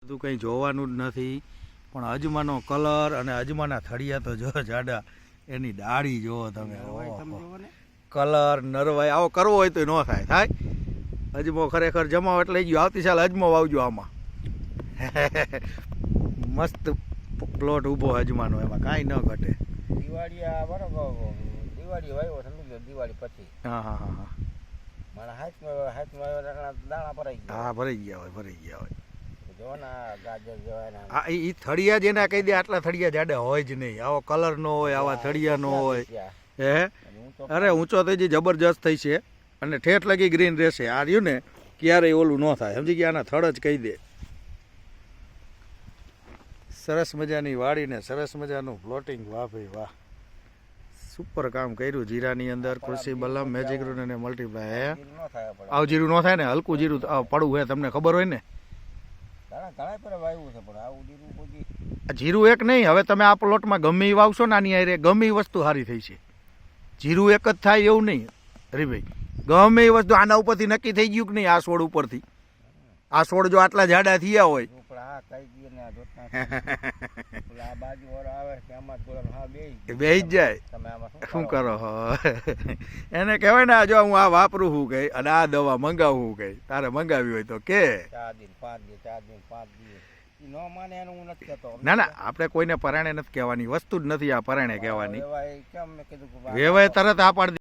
બધું કંઈ જોવાનું જ નથી, પણ અજમાનો કલર અને અજમાના થળિયા તો જો જાડા, એની ડાળી જોવો તમે, કલર નરવાઈ આવો કરવો હોય તો ન થાય. અજમો ખરેખર જમાવટ લઈ ગયો, આવતી સાલ અજમો વાવજો આમાં. મસ્ત પ્લોટ ઊભો અજમાનો, એમાં કાંઈ ન ઘટે. દિવાળી આ બરોબર, દિવાળી વાવ્યો સમજી લો, દિવાળી પછી. હા હા હા હા, મારા હાથમાં દાણા ભરાઈ ગયા. હા ભરાઈ ગયા હોય, ભરાઈ ગયા હોય. જો ના ગાજર જોવાના. હા એ થળિયા જેના કહી દે, આટલા થળિયા જાડા હોય જ નહીં. આવો કલર નો હોય, આવા થળિયા નો હોય. હે અરે ઊંચો થઈ જાય, જબરજસ્ત થઈ છે, અને ઠેઠ લગી ગ્રીન રહેશે. આ રહ્યું ને ક્યારેય ઓલું ન થાય, સમજી ગયા? આના થળ જ કહી દે. સરસ મજાની વાડી ને સરસ મજાનું પ્લોટિંગ. વાહ ભાઈ વાહ, સુપર કામ કર્યું જીરાની અંદર. કૃષિ બલમ, મેજિક રૂટ અને મલ્ટીપ્લાય. હે આવું જીરું ન થાય ને, હલકું જીરું પડવું હે, તમને ખબર હોય ને. જીરું એક નહીં, હવે તમે આ પ્લોટમાં ગમે એ વાવશો ને, આની હારે ગમે એ વસ્તુ સારી થઈ છે. જીરું એક જ થાય એવું નહીં હરીભાઈ, ગમે એ વસ્તુ આના ઉપરથી નક્કી થઈ ગયું કે નહીં. આ છોડ ઉપરથી, આ છોડ જો આટલા જાડા થયા હોય, બે જ જાય. શું કરો એને કહેવાય ને, જો હું આ વાપરું હું કઈ, અને આ દવા મંગાવું કઈ, તારે મંગાવી હોય તો કે. ના ના, આપણે કોઈને પરાણે નથી કહેવાની વસ્તુ જ નથી આ પરાણે કહેવાની. વેવાય તરત આ પાડી.